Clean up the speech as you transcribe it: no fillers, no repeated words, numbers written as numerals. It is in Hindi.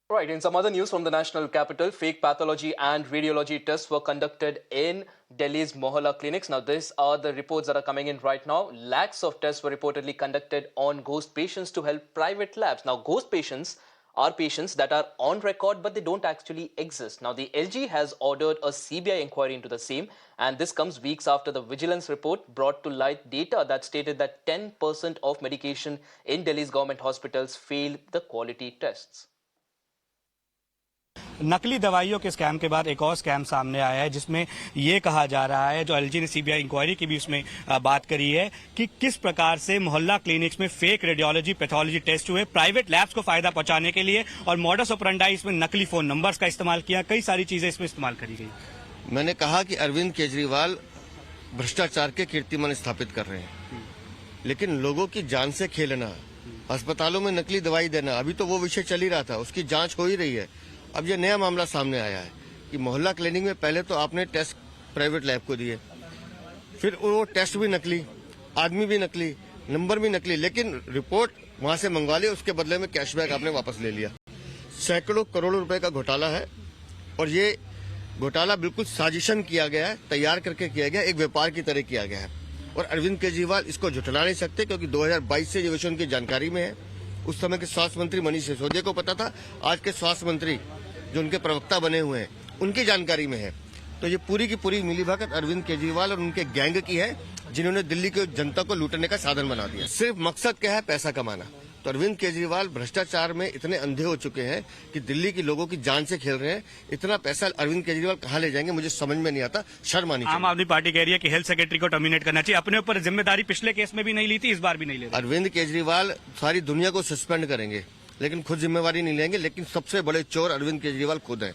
Right, in some other news from the national capital, fake pathology and radiology tests were conducted in Delhi's Mohalla clinics. Now, these are the reports that are coming in right now. Lakhs of tests were reportedly conducted on ghost patients to help private labs. Now, ghost patients are patients that are on record, but they don't actually exist. Now, the LG has ordered a CBI inquiry into the same, and this comes weeks after the vigilance report brought to light data that stated that 10% of medication in Delhi's government hospitals failed the quality tests. नकली दवाइयों के स्कैम के बाद एक और स्कैम सामने आया है जिसमें ये कहा जा रहा है, जो एलजी ने सीबीआई इंक्वायरी की भी उसमें बात करी है कि किस प्रकार से मोहल्ला क्लिनिक्स में फेक रेडियोलॉजी पैथोलॉजी टेस्ट हुए प्राइवेट लैब्स को फायदा पहुंचाने के लिए, और मॉडस ऑपरेंडाई इसमें नकली फोन नंबर्स का इस्तेमाल किया, कई सारी चीजें इसमें इस्तेमाल करी गई। मैंने कहा कि अरविंद केजरीवाल भ्रष्टाचार के कीर्तिमान स्थापित कर रहे हैं, लेकिन लोगों की जान से खेलना, अस्पतालों में नकली दवाई देना, अभी तो वो विषय चल ही रहा था, उसकी जांच हो ही रही है। अब ये नया मामला सामने आया है कि मोहल्ला क्लिनिक में पहले तो आपने टेस्ट प्राइवेट लैब को दिए, फिर वो टेस्ट भी नकली, आदमी भी नकली, नंबर भी नकली, लेकिन रिपोर्ट वहां से मंगवा ली, उसके बदले में कैशबैक आपने वापस ले लिया। सैकड़ों करोड़ों रुपए का घोटाला है, और ये घोटाला बिल्कुल साजिशन किया गया है, तैयार करके किया गया, एक व्यापार की तरह किया गया है। और अरविंद केजरीवाल इसको झुठला नहीं सकते, क्योंकि 2022 से ये विषय उनकी जानकारी में है। उस समय के स्वास्थ्य मंत्री मनीष सिसोदिया को पता था, आज के स्वास्थ्य मंत्री जो उनके प्रवक्ता बने हुए हैं उनकी जानकारी में है। तो ये पूरी की पूरी मिलीभगत अरविंद केजरीवाल और उनके गैंग की है, जिन्होंने दिल्ली की जनता को लूटने का साधन बना दिया। सिर्फ मकसद क्या है? पैसा कमाना। तो अरविंद केजरीवाल भ्रष्टाचार में इतने अंधे हो चुके हैं कि दिल्ली के लोगों की जान से खेल रहे हैं। इतना पैसा अरविंद केजरीवाल कहाँ ले जाएंगे, मुझे समझ में नहीं आता। शर्म आनी चाहिए। आम आदमी पार्टी कह रही है कि हेल्थ सेक्रेटरी को टर्मिनेट करना चाहिए। अपने ऊपर जिम्मेदारी पिछले केस में भी नहीं ली थी, इस बार भी नहीं ले रहे। अरविंद केजरीवाल सारी दुनिया को सस्पेंड करेंगे, लेकिन खुद जिम्मेवारी नहीं लेंगे। लेकिन सबसे बड़े चोर अरविंद केजरीवाल खुद हैं।